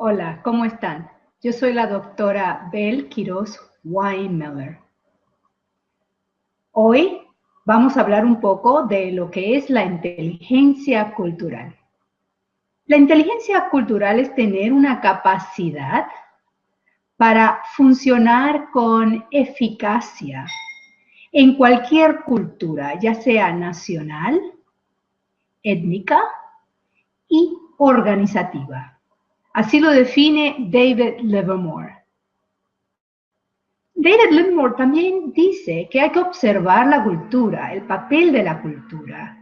Hola, ¿cómo están? Yo soy la doctora Bel Quiroz Weinmiller. Hoy vamos a hablar un poco de lo que es la inteligencia cultural. La inteligencia cultural es tener una capacidad para funcionar con eficacia en cualquier cultura, ya sea nacional, étnica y organizativa. Así lo define David Livermore. David Livermore también dice que hay que observar la cultura, el papel de la cultura,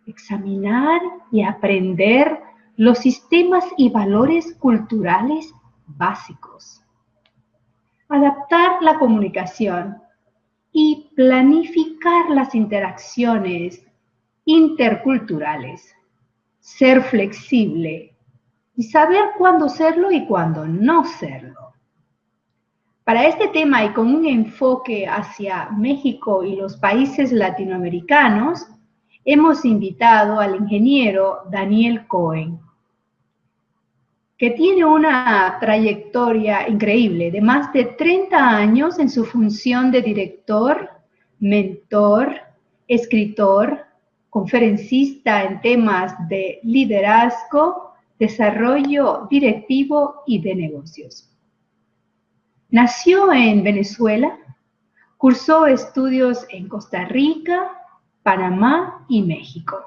examinar y aprender los sistemas y valores culturales básicos, adaptar la comunicación y planificar las interacciones interculturales, ser flexible y saber cuándo serlo y cuándo no serlo. Para este tema y con un enfoque hacia México y los países latinoamericanos, hemos invitado al ingeniero Daniel Cohen, que tiene una trayectoria increíble de más de 30 años en su función de director, mentor, escritor, conferencista en temas de liderazgo, desarrollo directivo y de negocios. Nació en Venezuela, cursó estudios en Costa Rica, Panamá y México.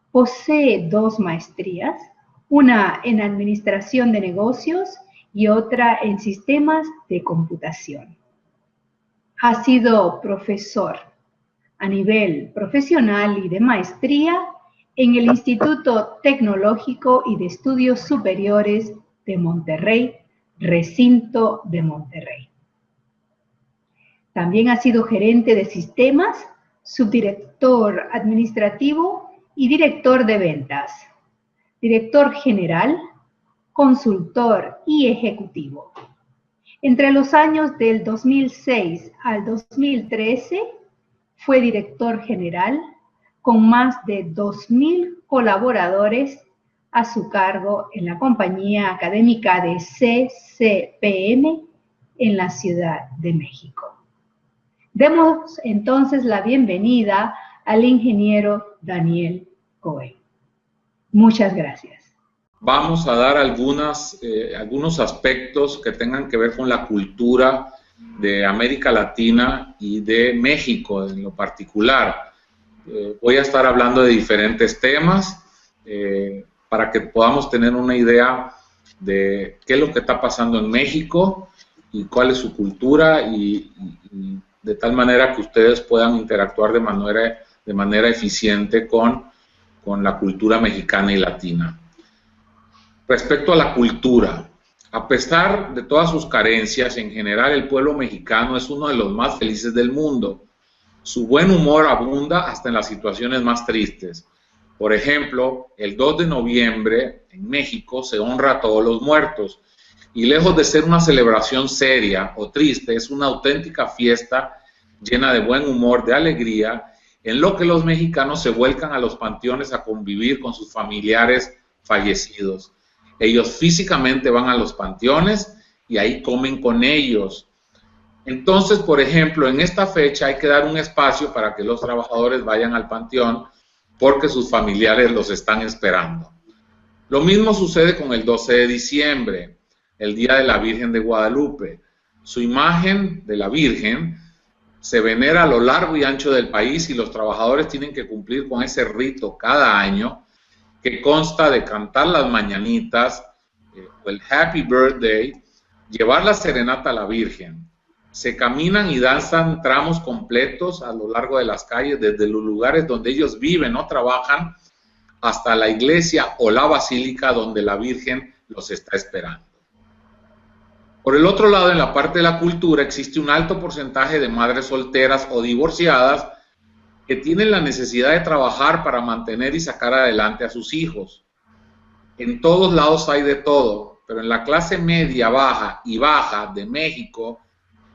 Posee 2 maestrías, una en Administración de Negocios y otra en Sistemas de Computación. Ha sido profesor a nivel profesional y de maestría en el Instituto Tecnológico y de Estudios Superiores de Monterrey, Recinto de Monterrey. También ha sido gerente de sistemas, subdirector administrativo y director de ventas, director general, consultor y ejecutivo. Entre los años del 2006 al 2013 fue director general con más de 2,000 colaboradores a su cargo en la compañía académica de CCPM en la Ciudad de México. Demos entonces la bienvenida al ingeniero Daniel Cohen. Muchas gracias. Vamos a dar algunos aspectos que tengan que ver con la cultura de América Latina y de México en lo particular. Voy a estar hablando de diferentes temas para que podamos tener una idea de qué es lo que está pasando en México y cuál es su cultura y de tal manera que ustedes puedan interactuar de manera eficiente con la cultura mexicana y latina. Respecto a la cultura, a pesar de todas sus carencias, en general el pueblo mexicano es uno de los más felices del mundo. Su buen humor abunda hasta en las situaciones más tristes. Por ejemplo, el 2 de noviembre en México se honra a todos los muertos y lejos de ser una celebración seria o triste, es una auténtica fiesta llena de buen humor, de alegría, en lo que los mexicanos se vuelcan a los panteones a convivir con sus familiares fallecidos. Ellos físicamente van a los panteones y ahí comen con ellos. Entonces, por ejemplo, en esta fecha hay que dar un espacio para que los trabajadores vayan al panteón porque sus familiares los están esperando. Lo mismo sucede con el 12 de diciembre, el Día de la Virgen de Guadalupe. Su imagen de la Virgen se venera a lo largo y ancho del país y los trabajadores tienen que cumplir con ese rito cada año que consta de cantar las mañanitas, o el Happy Birthday, llevar la serenata a la Virgen. Se caminan y danzan tramos completos a lo largo de las calles, desde los lugares donde ellos viven o trabajan, hasta la iglesia o la basílica donde la Virgen los está esperando. Por el otro lado, en la parte de la cultura, existe un alto porcentaje de madres solteras o divorciadas que tienen la necesidad de trabajar para mantener y sacar adelante a sus hijos. En todos lados hay de todo, pero en la clase media, baja y baja de México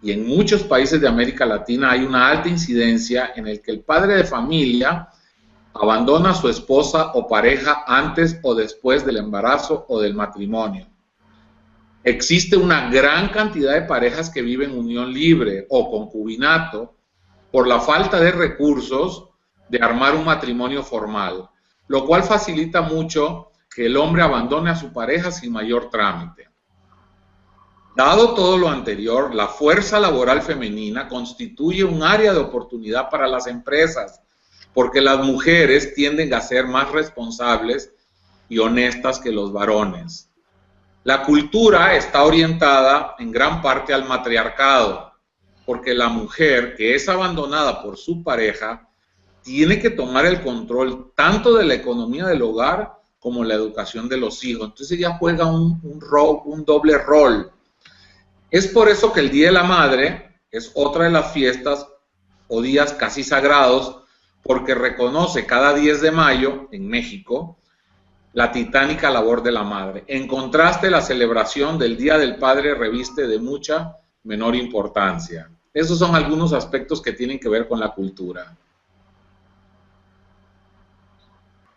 y en muchos países de América Latina hay una alta incidencia en el que el padre de familia abandona a su esposa o pareja antes o después del embarazo o del matrimonio. Existe una gran cantidad de parejas que viven unión libre o concubinato por la falta de recursos de armar un matrimonio formal, lo cual facilita mucho que el hombre abandone a su pareja sin mayor trámite. Dado todo lo anterior, la fuerza laboral femenina constituye un área de oportunidad para las empresas, porque las mujeres tienden a ser más responsables y honestas que los varones. La cultura está orientada en gran parte al matriarcado, porque la mujer que es abandonada por su pareja tiene que tomar el control tanto de la economía del hogar como la educación de los hijos. Entonces ella juega un doble rol. Es por eso que el Día de la Madre es otra de las fiestas o días casi sagrados, porque reconoce cada 10 de mayo en México la titánica labor de la madre. En contraste, la celebración del Día del Padre reviste de mucha menor importancia. Esos son algunos aspectos que tienen que ver con la cultura.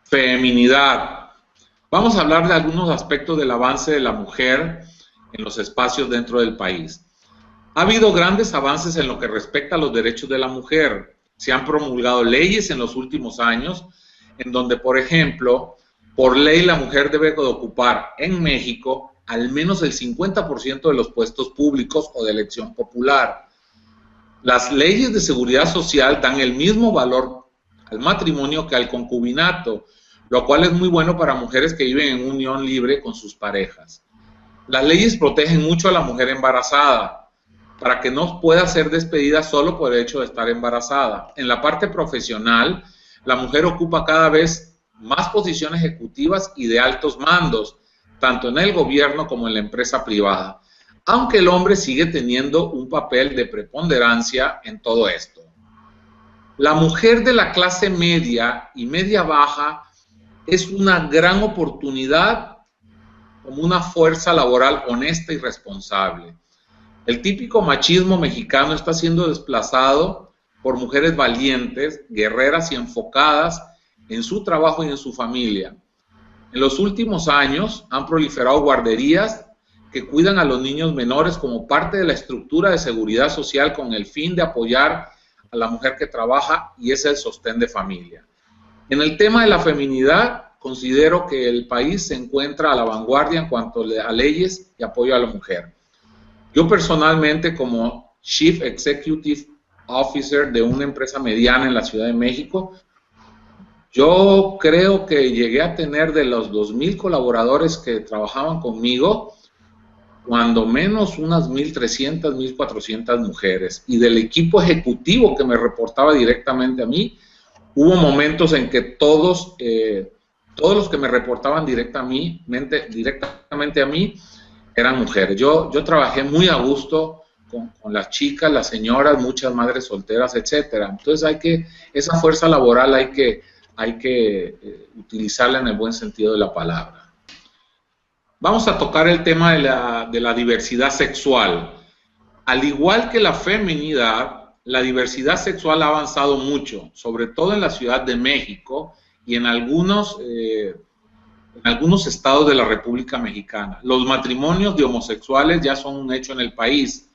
Feminidad. Vamos a hablar de algunos aspectos del avance de la mujer en los espacios dentro del país. Ha habido grandes avances en lo que respecta a los derechos de la mujer. Se han promulgado leyes en los últimos años en donde, por ejemplo, por ley la mujer debe de ocupar en México al menos el 50% de los puestos públicos o de elección popular. Las leyes de seguridad social dan el mismo valor al matrimonio que al concubinato, lo cual es muy bueno para mujeres que viven en unión libre con sus parejas. Las leyes protegen mucho a la mujer embarazada, para que no pueda ser despedida solo por el hecho de estar embarazada. En la parte profesional, la mujer ocupa cada vez más posiciones ejecutivas y de altos mandos, tanto en el gobierno como en la empresa privada, aunque el hombre sigue teniendo un papel de preponderancia en todo esto. La mujer de la clase media y media baja es una gran oportunidad como una fuerza laboral honesta y responsable. El típico machismo mexicano está siendo desplazado por mujeres valientes, guerreras y enfocadas en su trabajo y en su familia. En los últimos años han proliferado guarderías que cuidan a los niños menores como parte de la estructura de seguridad social con el fin de apoyar a la mujer que trabaja y es el sostén de familia. En el tema de la feminidad, considero que el país se encuentra a la vanguardia en cuanto a leyes y apoyo a la mujer. Yo personalmente, como Chief Executive Officer de una empresa mediana en la Ciudad de México, yo creo que llegué a tener de los 2,000 colaboradores que trabajaban conmigo, cuando menos unas 1,300, 1,400 mujeres. Y del equipo ejecutivo que me reportaba directamente a mí, hubo momentos en que todos los que me reportaban directamente a mí eran mujeres. Yo trabajé muy a gusto con las chicas, las señoras, muchas madres solteras, etcétera. Entonces esa fuerza laboral hay que utilizarla en el buen sentido de la palabra. Vamos a tocar el tema de la diversidad sexual. Al igual que la feminidad, la diversidad sexual ha avanzado mucho, sobre todo en la Ciudad de México y en algunos estados de la República Mexicana. Los matrimonios de homosexuales ya son un hecho en el país.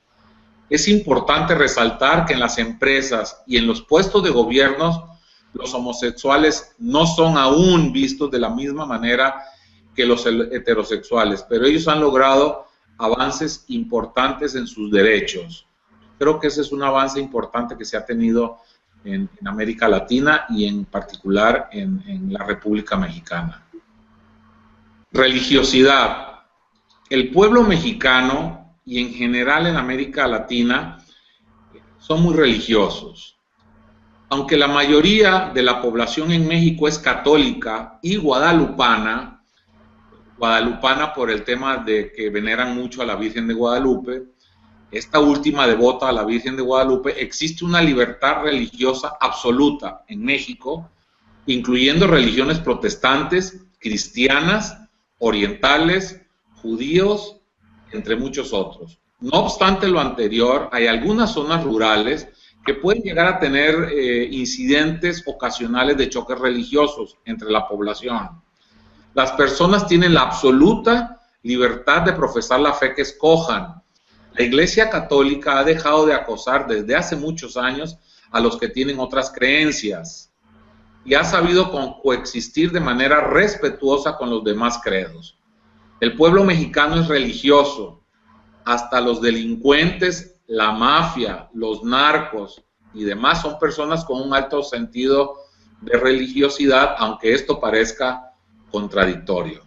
Es importante resaltar que en las empresas y en los puestos de gobierno, los homosexuales no son aún vistos de la misma manera que los heterosexuales, pero ellos han logrado avances importantes en sus derechos. Creo que ese es un avance importante que se ha tenido en América Latina y en particular en la República Mexicana. Religiosidad. El pueblo mexicano y en general en América Latina son muy religiosos. Aunque la mayoría de la población en México es católica y guadalupana por el tema de que veneran mucho a la Virgen de Guadalupe, esta última devota a la Virgen de Guadalupe, existe una libertad religiosa absoluta en México, incluyendo religiones protestantes, cristianas, orientales, judíos, entre muchos otros. No obstante lo anterior, hay algunas zonas rurales que pueden llegar a tener incidentes ocasionales de choques religiosos entre la población. Las personas tienen la absoluta libertad de profesar la fe que escojan. La Iglesia Católica ha dejado de acosar desde hace muchos años a los que tienen otras creencias y ha sabido coexistir de manera respetuosa con los demás credos. El pueblo mexicano es religioso. Hasta los delincuentes, la mafia, los narcos y demás son personas con un alto sentido de religiosidad, aunque esto parezca contradictorio.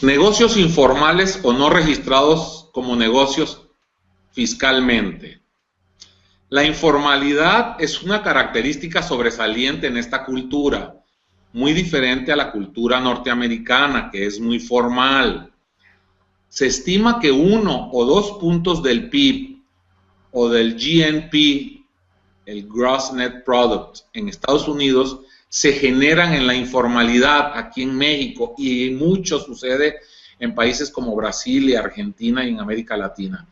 Negocios informales o no registrados como negocios fiscalmente. La informalidad es una característica sobresaliente en esta cultura, muy diferente a la cultura norteamericana, que es muy formal. Se estima que 1 o 2 puntos del PIB o del GNP, el Gross Net Product, en Estados Unidos, se generan en la informalidad aquí en México, y mucho sucede en países como Brasil y Argentina y en América Latina.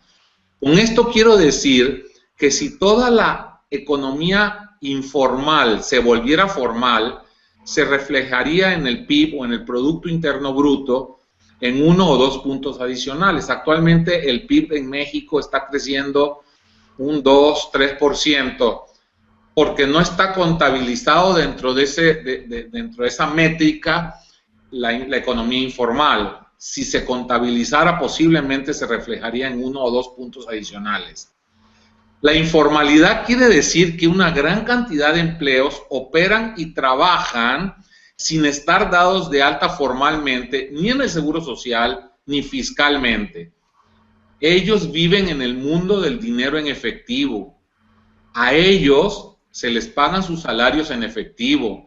Con esto quiero decir que si toda la economía informal se volviera formal, se reflejaría en el PIB o en el Producto Interno Bruto en 1 o 2 puntos adicionales. Actualmente el PIB en México está creciendo un 2-3%, porque no está contabilizado dentro de esa métrica la economía informal. Si se contabilizara, posiblemente se reflejaría en 1 o 2 puntos adicionales. La informalidad quiere decir que una gran cantidad de empleos operan y trabajan sin estar dados de alta formalmente, ni en el Seguro Social, ni fiscalmente. Ellos viven en el mundo del dinero en efectivo. A ellos se les pagan sus salarios en efectivo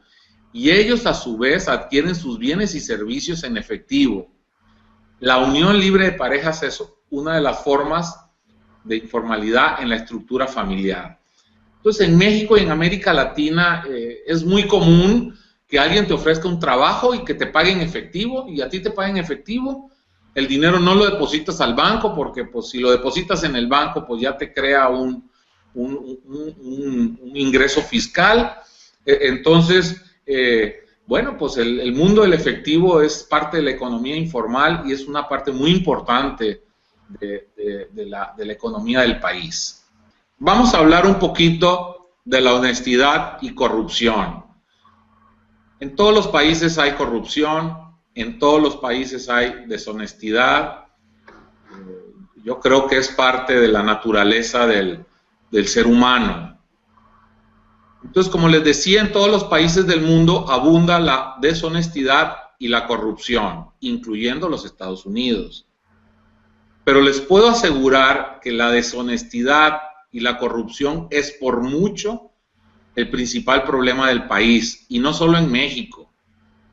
y ellos a su vez adquieren sus bienes y servicios en efectivo. La unión libre de parejas es una de las formas de informalidad en la estructura familiar. Entonces, en México y en América Latina es muy común que alguien te ofrezca un trabajo y que te pague en efectivo, y a ti te paguen en efectivo. El dinero no lo depositas al banco, porque pues, si lo depositas en el banco, pues ya te crea un ingreso fiscal. Entonces, bueno, pues el mundo del efectivo es parte de la economía informal y es una parte muy importante de la economía del país. Vamos a hablar un poquito de la honestidad y corrupción. En todos los países hay corrupción, en todos los países hay deshonestidad. Yo creo que es parte de la naturaleza del ser humano. Entonces, como les decía, en todos los países del mundo abunda la deshonestidad y la corrupción, incluyendo los Estados Unidos. Pero les puedo asegurar que la deshonestidad y la corrupción es por mucho el principal problema del país, y no solo en México.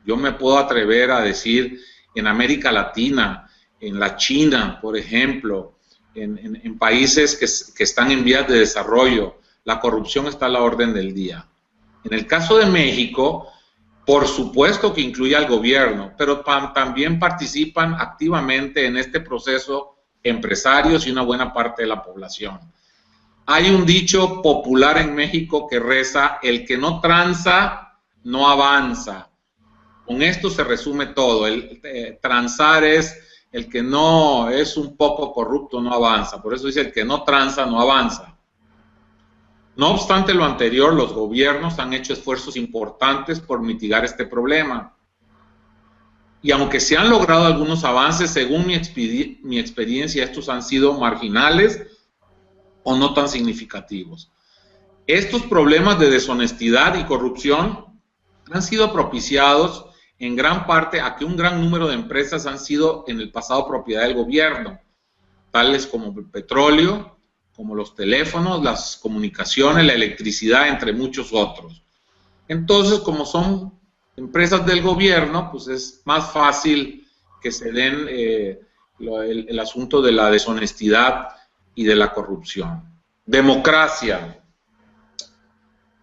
Yo me puedo atrever a decir en América Latina, en la China, por ejemplo, en países que están en vías de desarrollo, la corrupción está a la orden del día. En el caso de México, por supuesto que incluye al gobierno, pero también participan activamente en este proceso empresarios y una buena parte de la población. Hay un dicho popular en México que reza: el que no tranza, no avanza. Con esto se resume todo. Transar es el que no es un poco corrupto, no avanza. Por eso dice: el que no tranza, no avanza. No obstante lo anterior, los gobiernos han hecho esfuerzos importantes por mitigar este problema. Y aunque se han logrado algunos avances, según mi experiencia, estos han sido marginales o no tan significativos. Estos problemas de deshonestidad y corrupción han sido propiciados en gran parte a que un gran número de empresas han sido en el pasado propiedad del gobierno, tales como el petróleo, como los teléfonos, las comunicaciones, la electricidad, entre muchos otros. Entonces, como son empresas del gobierno, pues es más fácil que se den el asunto de la deshonestidad y de la corrupción. Democracia.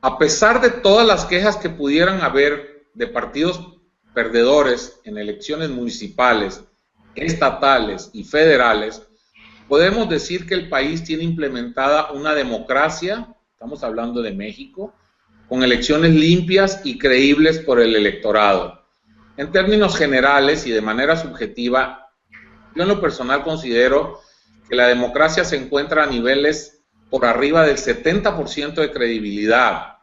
A pesar de todas las quejas que pudieran haber de partidos perdedores en elecciones municipales, estatales y federales, podemos decir que el país tiene implementada una democracia, estamos hablando de México, con elecciones limpias y creíbles por el electorado. En términos generales y de manera subjetiva, yo en lo personal considero que la democracia se encuentra a niveles por arriba del 70% de credibilidad,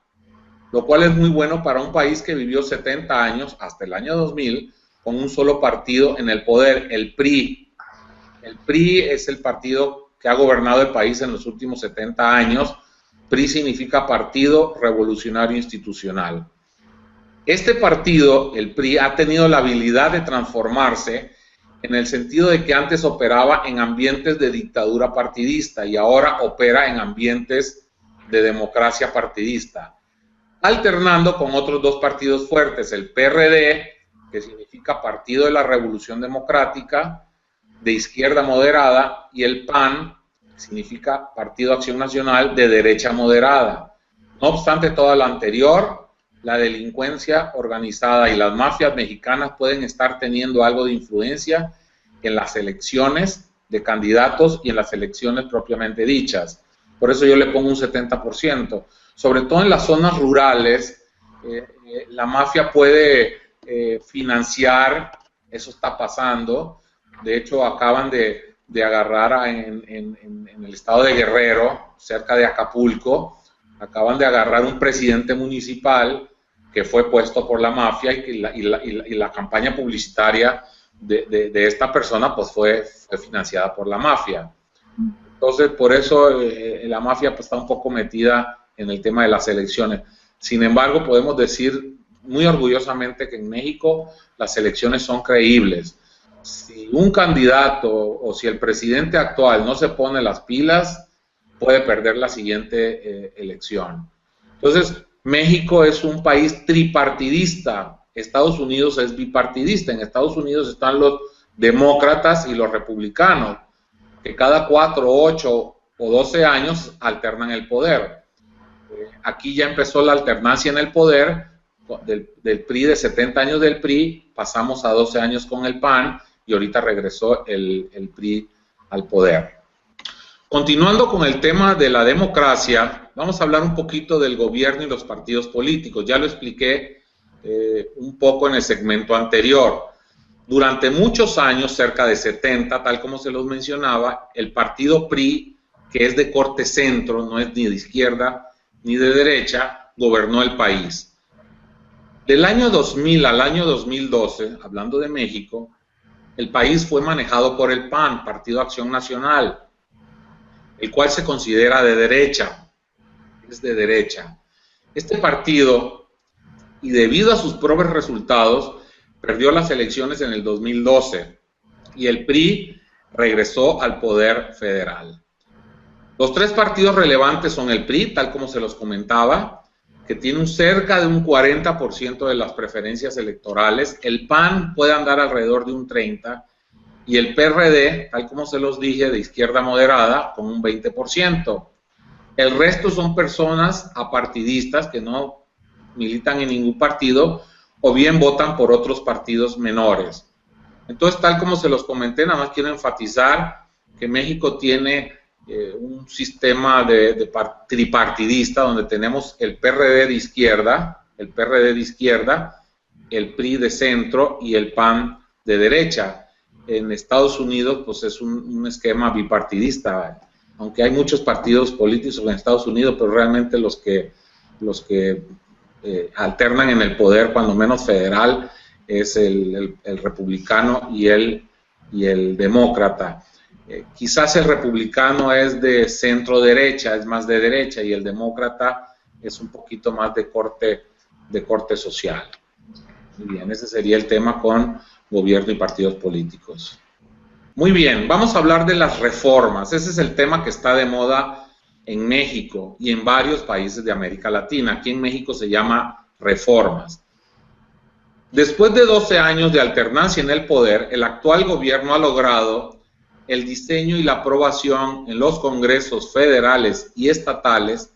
lo cual es muy bueno para un país que vivió 70 años, hasta el año 2000, con un solo partido en el poder, el PRI. El PRI es el partido que ha gobernado el país en los últimos 70 años. PRI significa Partido Revolucionario Institucional. Este partido, el PRI, ha tenido la habilidad de transformarse en el sentido de que antes operaba en ambientes de dictadura partidista y ahora opera en ambientes de democracia partidista, alternando con otros dos partidos fuertes, el PRD, que significa Partido de la Revolución Democrática, de izquierda moderada, y el PAN, que significa Partido Acción Nacional, de derecha moderada. No obstante todo lo anterior, la delincuencia organizada y las mafias mexicanas pueden estar teniendo algo de influencia en las elecciones de candidatos y en las elecciones propiamente dichas. Por eso yo le pongo un 70%. Sobre todo en las zonas rurales, la mafia puede financiar, eso está pasando. De hecho, acaban de agarrar en el estado de Guerrero, cerca de Acapulco, acaban de agarrar un presidente municipal que fue puesto por la mafia y la campaña publicitaria de esta persona pues fue financiada por la mafia. Entonces, por eso la mafia pues, está un poco metida en el tema de las elecciones. Sin embargo, podemos decir muy orgullosamente que en México las elecciones son creíbles. Si un candidato o si el presidente actual no se pone las pilas, puede perder la siguiente elección. Entonces, México es un país tripartidista. Estados Unidos es bipartidista. En Estados Unidos están los demócratas y los republicanos, que cada 4, 8 o 12 años alternan el poder. Aquí ya empezó la alternancia en el poder del PRI, de 70 años del PRI, pasamos a 12 años con el PAN y ahorita regresó el PRI al poder. Continuando con el tema de la democracia, vamos a hablar un poquito del gobierno y los partidos políticos. Ya lo expliqué un poco en el segmento anterior. Durante muchos años, cerca de 70, tal como se los mencionaba, el partido PRI, que es de corte centro, no es ni de izquierda ni de derecha, gobernó el país. Del año 2000 al año 2012, hablando de México, el país fue manejado por el PAN, Partido Acción Nacional, el cual se considera de derecha, es de derecha. Este partido, y debido a sus propios resultados, perdió las elecciones en el 2012 y el PRI regresó al poder federal. Los tres partidos relevantes son el PRI, tal como se los comentaba, que tiene cerca de un 40% de las preferencias electorales, el PAN puede andar alrededor de un 30%, y el PRD, tal como se los dije, de izquierda moderada, con un 20%. El resto son personas apartidistas que no militan en ningún partido o bien votan por otros partidos menores. Entonces, tal como se los comenté, nada más quiero enfatizar que México tiene un sistema tripartidista donde tenemos el PRD de izquierda, el PRI de centro y el PAN de derecha. En Estados Unidos, pues es un esquema bipartidista, aunque hay muchos partidos políticos en Estados Unidos, pero realmente los que alternan en el poder, cuando menos federal, es el republicano y el demócrata. Quizás el republicano es de centro derecha, es más de derecha, y el demócrata es un poquito más de corte social. Muy bien, ese sería el tema con gobierno y partidos políticos. Muy bien, vamos a hablar de las reformas. Ese es el tema que está de moda en México y en varios países de América Latina. Aquí en México se llama reformas. Después de 12 años de alternancia en el poder, el actual gobierno ha logrado el diseño y la aprobación en los congresos federales y estatales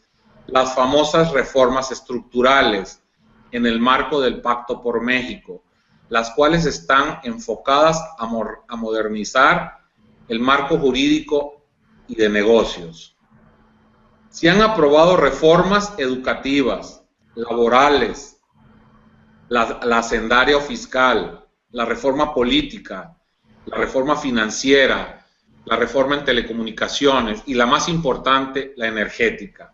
las famosas reformas estructurales en el marco del Pacto por México, las cuales están enfocadas a modernizar el marco jurídico y de negocios. Se han aprobado reformas educativas, laborales, la hacendaria o fiscal, la reforma política, la reforma financiera, la reforma en telecomunicaciones y la más importante, la energética.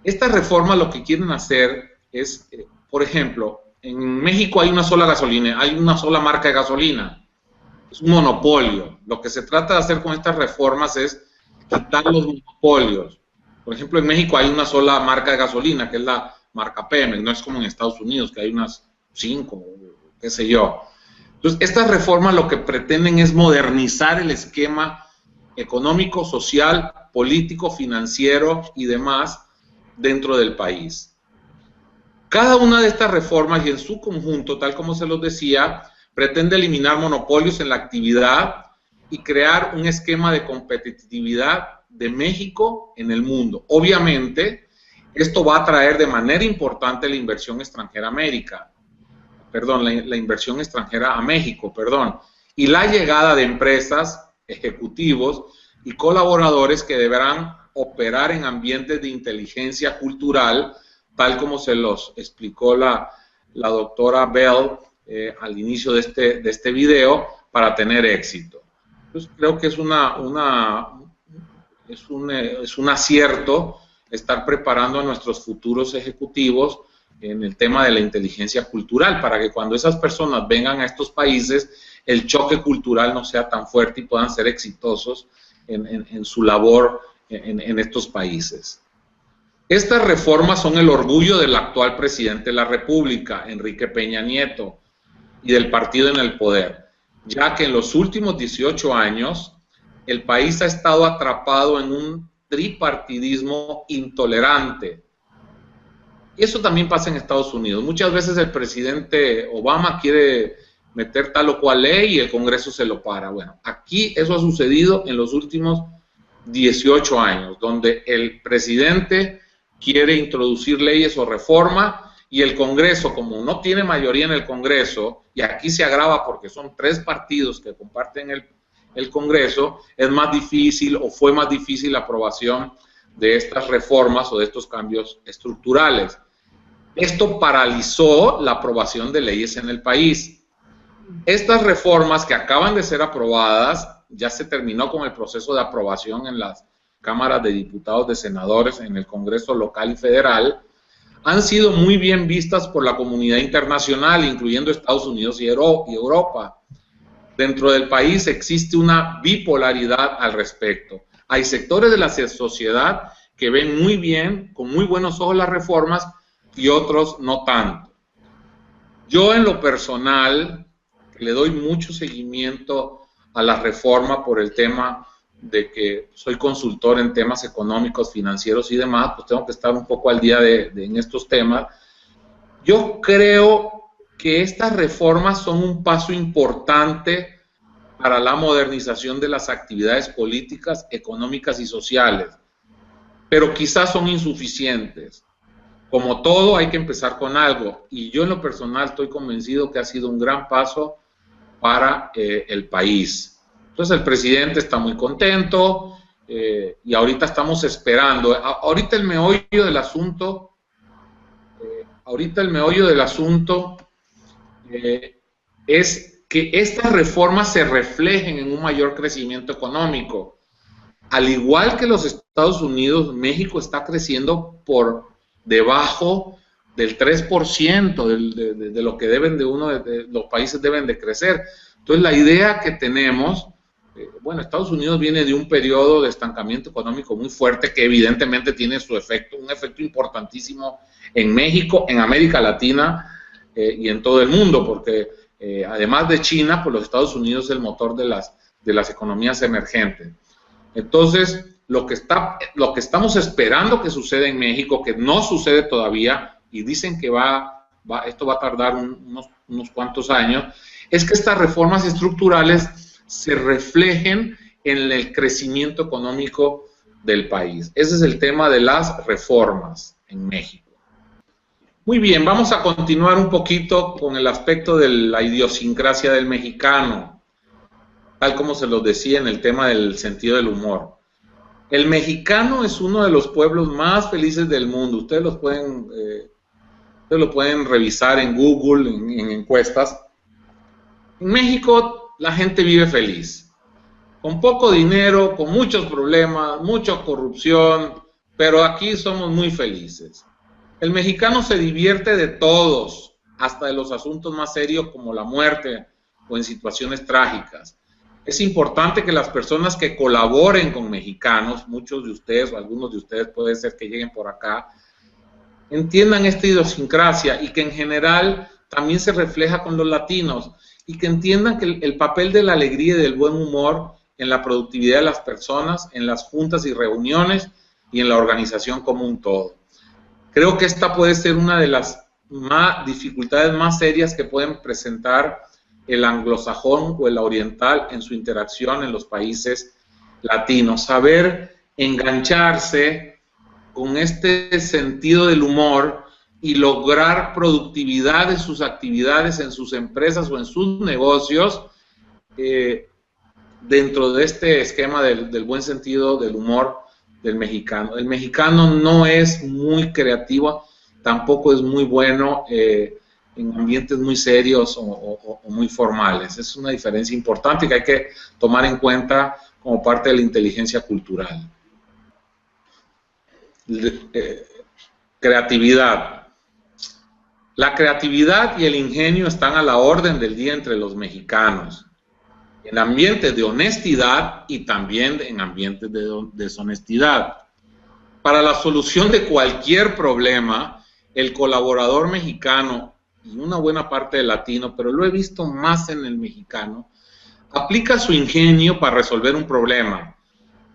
Estas reformas lo que quieren hacer es, por ejemplo, en México hay una sola gasolina, hay una sola marca de gasolina. Es un monopolio. Lo que se trata de hacer con estas reformas es quitar los monopolios. Por ejemplo, en México hay una sola marca de gasolina, que es la marca Pemex. No es como en Estados Unidos, que hay unas 5, qué sé yo. Entonces, estas reformas lo que pretenden es modernizar el esquema económico, social, político, financiero y demás dentro del país. Cada una de estas reformas y en su conjunto, tal como se los decía, pretende eliminar monopolios en la actividad y crear un esquema de competitividad de México en el mundo. Obviamente, esto va a atraer de manera importante la inversión extranjera a América, perdón, la inversión extranjera a México, perdón, y la llegada de empresas, ejecutivos y colaboradores que deberán operar en ambientes de inteligencia cultural, tal como se los explicó la doctora Bell al inicio de este video, para tener éxito. Entonces, creo que es un acierto estar preparando a nuestros futuros ejecutivos en el tema de la inteligencia cultural, para que cuando esas personas vengan a estos países, el choque cultural no sea tan fuerte y puedan ser exitosos en su labor en estos países. Estas reformas son el orgullo del actual presidente de la República, Enrique Peña Nieto, y del partido en el poder, ya que en los últimos 18 años el país ha estado atrapado en un tripartidismo intolerante. Y eso también pasa en Estados Unidos. Muchas veces el presidente Obama quiere meter tal o cual ley y el Congreso se lo para. Bueno, aquí eso ha sucedido en los últimos 18 años, donde el presidente quiere introducir leyes o reforma y el Congreso, como no tiene mayoría en el Congreso, y aquí se agrava porque son 3 partidos que comparten el Congreso, es más difícil o fue más difícil la aprobación de estas reformas o de estos cambios estructurales. Esto paralizó la aprobación de leyes en el país. Estas reformas que acaban de ser aprobadas, ya se terminó con el proceso de aprobación en las cámaras de diputados, de senadores, en el Congreso local y federal, han sido muy bien vistas por la comunidad internacional, incluyendo Estados Unidos y Europa. Dentro del país existe una bipolaridad al respecto. Hay sectores de la sociedad que ven muy bien, con muy buenos ojos las reformas, y otros no tanto. Yo en lo personal le doy mucho seguimiento a la reforma por el tema de que soy consultor en temas económicos, financieros y demás, pues tengo que estar un poco al día en estos temas. Yo creo que estas reformas son un paso importante para la modernización de las actividades políticas, económicas y sociales, pero quizás son insuficientes. Como todo, hay que empezar con algo, y yo en lo personal estoy convencido que ha sido un gran paso para el país. Entonces el presidente está muy contento y ahorita estamos esperando. Ahorita el meollo del asunto, es que estas reformas se reflejen en un mayor crecimiento económico. Al igual que los Estados Unidos, México está creciendo por debajo del 3% de lo que los países deben de crecer. Entonces la idea que tenemos, bueno, Estados Unidos viene de un periodo de estancamiento económico muy fuerte que evidentemente tiene su efecto, un efecto importantísimo en México, en América Latina y en todo el mundo, porque además de China, pues los Estados Unidos es el motor de las economías emergentes. Entonces, lo que estamos esperando que suceda en México, que no sucede todavía, y dicen que esto va a tardar unos cuantos años, es que estas reformas estructurales se reflejen en el crecimiento económico del país. Ese es el tema de las reformas en México. Muy bien, vamos a continuar un poquito con el aspecto de la idiosincrasia del mexicano, tal como se los decía en el tema del sentido del humor. El mexicano es uno de los pueblos más felices del mundo. Ustedes los pueden Ustedes lo pueden revisar en Google, en encuestas. En México la gente vive feliz, con poco dinero, con muchos problemas, mucha corrupción, pero aquí somos muy felices. El mexicano se divierte de todos, hasta de los asuntos más serios como la muerte o en situaciones trágicas. Es importante que las personas que colaboren con mexicanos, muchos de ustedes o algunos de ustedes puede ser que lleguen por acá, entiendan esta idiosincrasia y que en general también se refleja con los latinos y que entiendan que el papel de la alegría y del buen humor en la productividad de las personas, en las juntas y reuniones y en la organización como un todo. Creo que esta puede ser una de las dificultades más serias que pueden presentar el anglosajón o el oriental en su interacción en los países latinos. Saber engancharse con este sentido del humor y lograr productividad de sus actividades en sus empresas o en sus negocios dentro de este esquema del buen sentido del humor del mexicano. El mexicano no es muy creativo, tampoco es muy bueno en ambientes muy serios o muy formales. Es una diferencia importante que hay que tomar en cuenta como parte de la inteligencia cultural. Creatividad. La creatividad y el ingenio están a la orden del día entre los mexicanos, en ambientes de honestidad y también en ambientes de deshonestidad. Para la solución de cualquier problema, el colaborador mexicano y una buena parte del latino, pero lo he visto más en el mexicano, aplica su ingenio para resolver un problema,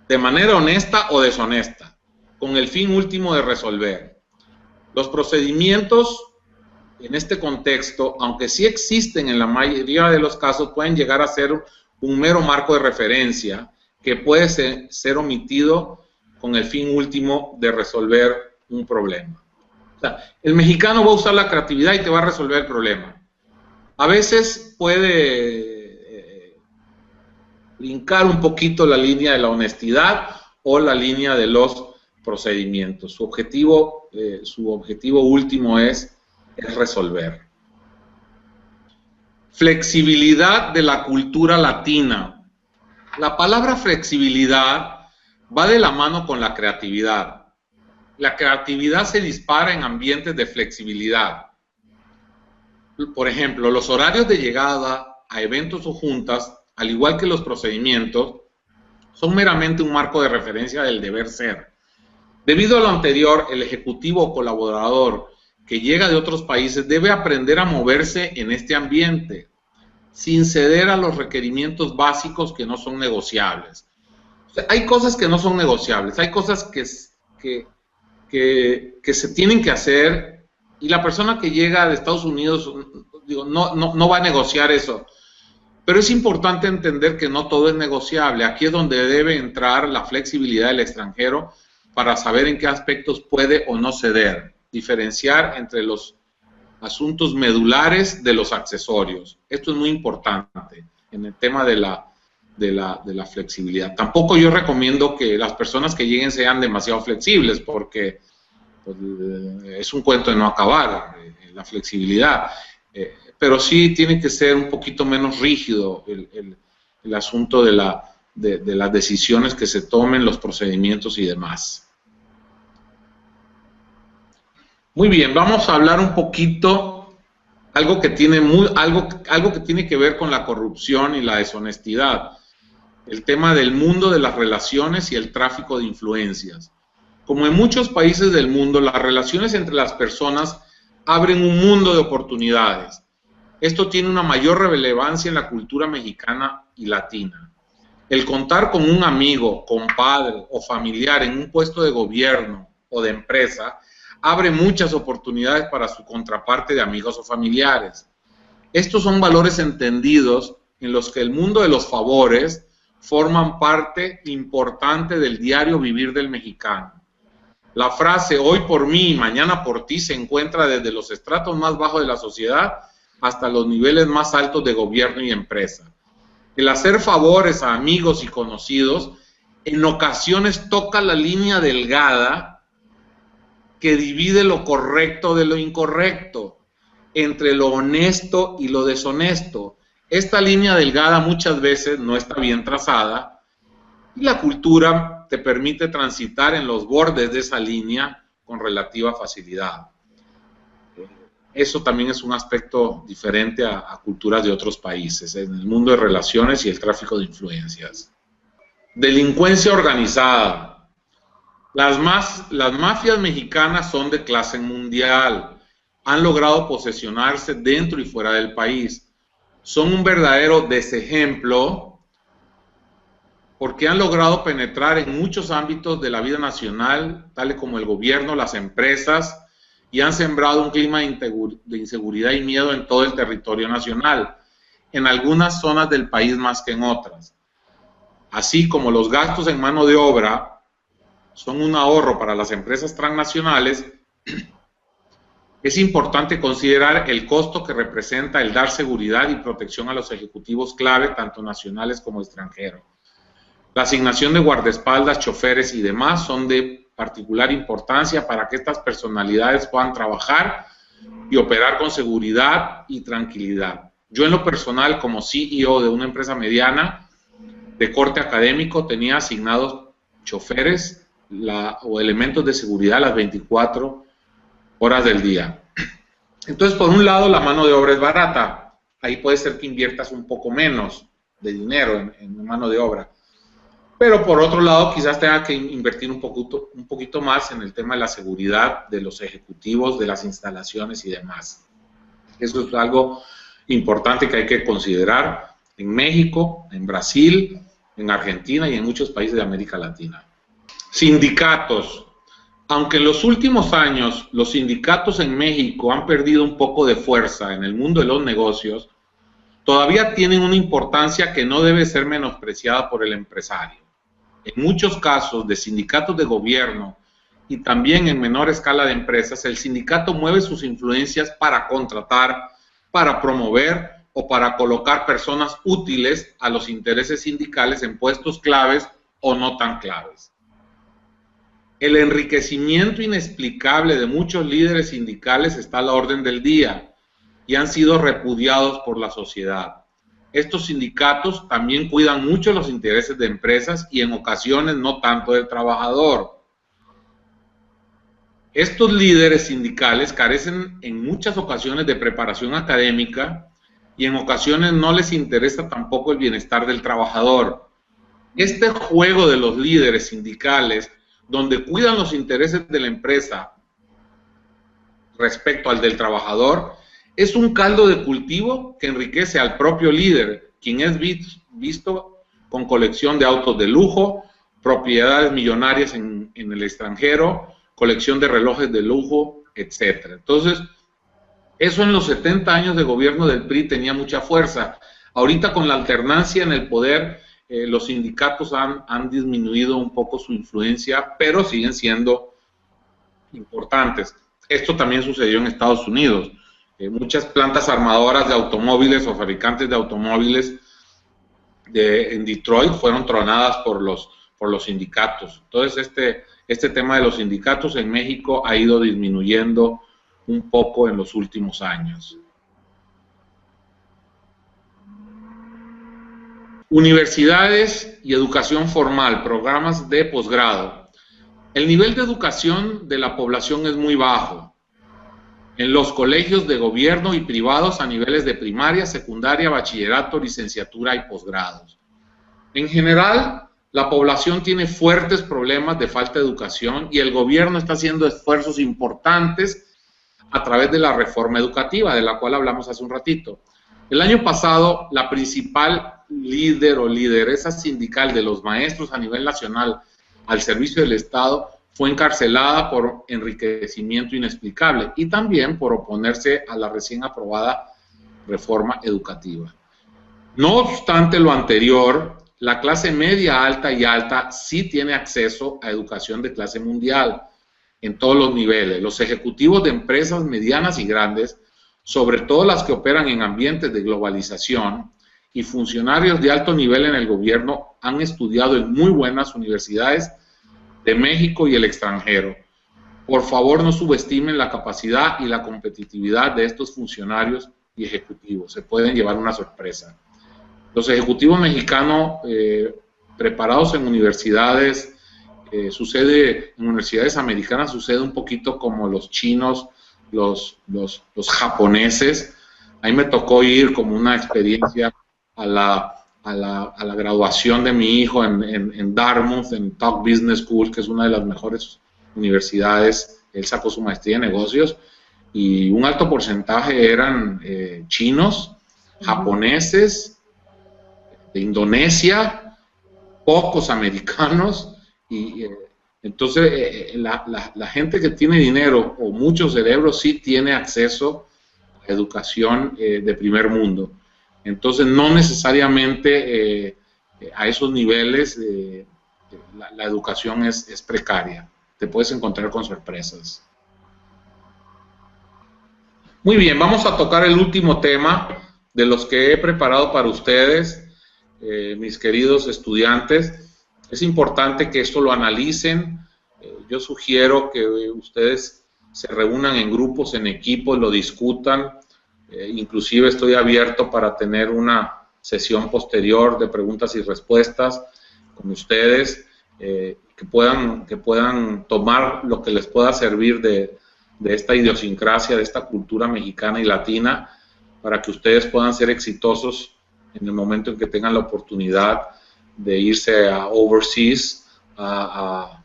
de manera honesta o deshonesta, con el fin último de resolver. Los procedimientos en este contexto, aunque sí existen en la mayoría de los casos, pueden llegar a ser un mero marco de referencia que puede ser omitido con el fin último de resolver un problema. O sea, el mexicano va a usar la creatividad y te va a resolver el problema. A veces puede brincar un poquito la línea de la honestidad o la línea de los procedimientos. Su objetivo último es resolver. Flexibilidad de la cultura latina. La palabra flexibilidad va de la mano con la creatividad. La creatividad se dispara en ambientes de flexibilidad. Por ejemplo, los horarios de llegada a eventos o juntas, al igual que los procedimientos, son meramente un marco de referencia del deber ser. Debido a lo anterior, el ejecutivo o colaborador que llega de otros países debe aprender a moverse en este ambiente, sin ceder a los requerimientos básicos que no son negociables. O sea, hay cosas que no son negociables, hay cosas que se tienen que hacer y la persona que llega de Estados Unidos no va a negociar eso. Pero es importante entender que no todo es negociable. Aquí es donde debe entrar la flexibilidad del extranjero para saber en qué aspectos puede o no ceder. Diferenciar entre los asuntos medulares de los accesorios. Esto es muy importante en el tema de la flexibilidad. Tampoco yo recomiendo que las personas que lleguen sean demasiado flexibles porque pues, es un cuento de no acabar la flexibilidad. Pero sí tiene que ser un poquito menos rígido el asunto de las decisiones que se tomen, los procedimientos y demás. Muy bien, vamos a hablar un poquito algo que tiene que ver con la corrupción y la deshonestidad. El tema del mundo de las relaciones y el tráfico de influencias. Como en muchos países del mundo, las relaciones entre las personas abren un mundo de oportunidades. Esto tiene una mayor relevancia en la cultura mexicana y latina. El contar con un amigo, compadre o familiar en un puesto de gobierno o de empresa abre muchas oportunidades para su contraparte de amigos o familiares. Estos son valores entendidos en los que el mundo de los favores forman parte importante del diario vivir del mexicano. La frase hoy por mí y mañana por ti se encuentra desde los estratos más bajos de la sociedad hasta los niveles más altos de gobierno y empresa. El hacer favores a amigos y conocidos en ocasiones toca la línea delgada que divide lo correcto de lo incorrecto, entre lo honesto y lo deshonesto. Esta línea delgada muchas veces no está bien trazada y la cultura te permite transitar en los bordes de esa línea con relativa facilidad. Eso también es un aspecto diferente a culturas de otros países, en el mundo de relaciones y el tráfico de influencias. Delincuencia organizada. Las mafias mexicanas son de clase mundial. Han logrado posesionarse dentro y fuera del país. Son un verdadero desejemplo porque han logrado penetrar en muchos ámbitos de la vida nacional, tales como el gobierno, las empresas, y han sembrado un clima de inseguridad y miedo en todo el territorio nacional, en algunas zonas del país más que en otras. Así como los gastos en mano de obra son un ahorro para las empresas transnacionales, es importante considerar el costo que representa el dar seguridad y protección a los ejecutivos clave, tanto nacionales como extranjeros. La asignación de guardaespaldas, choferes y demás son de particular importancia para que estas personalidades puedan trabajar y operar con seguridad y tranquilidad. Yo en lo personal, como CEO de una empresa mediana de corte académico, tenía asignados choferes o elementos de seguridad las 24 horas del día. Entonces, por un lado, la mano de obra es barata. Ahí puede ser que inviertas un poco menos de dinero en mano de obra. Pero por otro lado, quizás tenga que invertir un poquito más en el tema de la seguridad de los ejecutivos, de las instalaciones y demás. Eso es algo importante que hay que considerar en México, en Brasil, en Argentina y en muchos países de América Latina. Sindicatos. Aunque en los últimos años los sindicatos en México han perdido un poco de fuerza en el mundo de los negocios, todavía tienen una importancia que no debe ser menospreciada por el empresario. En muchos casos de sindicatos de gobierno y también en menor escala de empresas, el sindicato mueve sus influencias para contratar, para promover o para colocar personas útiles a los intereses sindicales en puestos claves o no tan claves. El enriquecimiento inexplicable de muchos líderes sindicales está a la orden del día y han sido repudiados por la sociedad. Estos sindicatos también cuidan mucho los intereses de empresas y en ocasiones no tanto del trabajador. Estos líderes sindicales carecen en muchas ocasiones de preparación académica y en ocasiones no les interesa tampoco el bienestar del trabajador. Este juego de los líderes sindicales, donde cuidan los intereses de la empresa respecto al del trabajador, es un caldo de cultivo que enriquece al propio líder, quien es visto con colección de autos de lujo, propiedades millonarias en el extranjero, colección de relojes de lujo, etc. Entonces, eso en los 70 años de gobierno del PRI tenía mucha fuerza. Ahorita con la alternancia en el poder, los sindicatos han disminuido un poco su influencia, pero siguen siendo importantes. Esto también sucedió en Estados Unidos. Muchas plantas armadoras de automóviles o fabricantes de automóviles en Detroit fueron tronadas por los sindicatos. Entonces, este tema de los sindicatos en México ha ido disminuyendo un poco en los últimos años. Universidades y educación formal, programas de posgrado. El nivel de educación de la población es muy bajo. En los colegios de gobierno y privados a niveles de primaria, secundaria, bachillerato, licenciatura y posgrados. En general, la población tiene fuertes problemas de falta de educación y el gobierno está haciendo esfuerzos importantes a través de la reforma educativa, de la cual hablamos hace un ratito. El año pasado, la principal líder o lideresa sindical de los maestros a nivel nacional al servicio del Estado fue encarcelada por enriquecimiento inexplicable y también por oponerse a la recién aprobada reforma educativa. No obstante lo anterior, la clase media, alta y alta sí tiene acceso a educación de clase mundial en todos los niveles. Los ejecutivos de empresas medianas y grandes, sobre todo las que operan en ambientes de globalización, y funcionarios de alto nivel en el gobierno han estudiado en muy buenas universidades de México y el extranjero. Por favor, no subestimen la capacidad y la competitividad de estos funcionarios y ejecutivos. Se pueden llevar una sorpresa. Los ejecutivos mexicanos preparados en universidades, en universidades americanas sucede un poquito como los chinos, los japoneses. A mí me tocó ir como una experiencia a la graduación de mi hijo en Dartmouth, en Top Business School, que es una de las mejores universidades. Él sacó su maestría en negocios y un alto porcentaje eran chinos, japoneses, de Indonesia, pocos americanos, y entonces la gente que tiene dinero o mucho cerebro sí tiene acceso a educación de primer mundo. Entonces no necesariamente a esos niveles la educación es precaria. Te puedes encontrar con sorpresas. Muy bien, vamos a tocar el último tema de los que he preparado para ustedes, mis queridos estudiantes. Es importante que esto lo analicen. Yo sugiero que ustedes se reúnan en grupos, en equipos, lo discutan. Inclusive estoy abierto para tener una sesión posterior de preguntas y respuestas con ustedes, que puedan tomar lo que les pueda servir de esta idiosincrasia, de esta cultura mexicana y latina, para que ustedes puedan ser exitosos en el momento en que tengan la oportunidad de irse a overseas a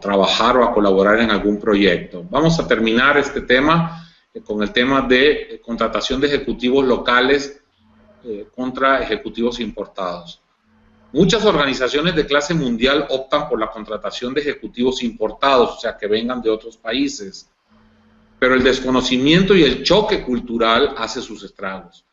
trabajar o a colaborar en algún proyecto. Vamos a terminar este tema con el tema de contratación de ejecutivos locales contra ejecutivos importados. Muchas organizaciones de clase mundial optan por la contratación de ejecutivos importados, o sea, que vengan de otros países. Pero el desconocimiento y el choque cultural hace sus estragos.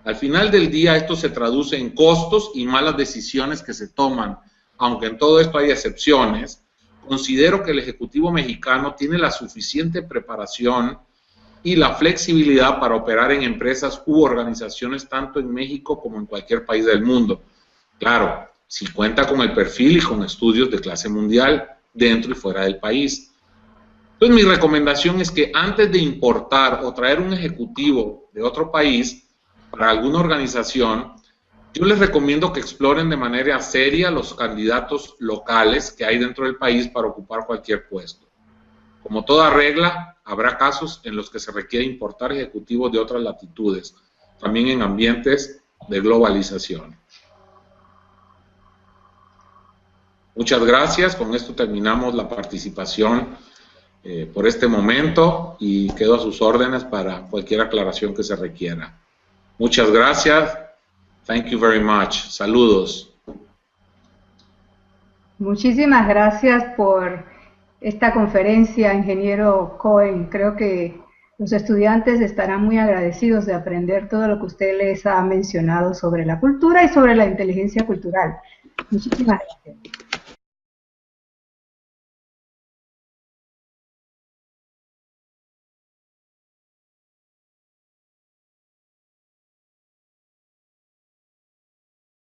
Al final del día esto se traduce en costos y malas decisiones que se toman. Aunque en todo esto hay excepciones, considero que el ejecutivo mexicano tiene la suficiente preparación y la flexibilidad para operar en empresas u organizaciones tanto en México como en cualquier país del mundo. Claro, si cuenta con el perfil y con estudios de clase mundial dentro y fuera del país. Entonces mi recomendación es que antes de importar o traer un ejecutivo de otro país para alguna organización, yo les recomiendo que exploren de manera seria los candidatos locales que hay dentro del país para ocupar cualquier puesto. Como toda regla, habrá casos en los que se requiere importar ejecutivos de otras latitudes, también en ambientes de globalización. Muchas gracias, con esto terminamos la participación por este momento y quedo a sus órdenes para cualquier aclaración que se requiera. Muchas gracias. Thank you very much. Saludos. Muchísimas gracias por esta conferencia, ingeniero Cohen. Creo que los estudiantes estarán muy agradecidos de aprender todo lo que usted les ha mencionado sobre la cultura y sobre la inteligencia cultural. Muchísimas gracias.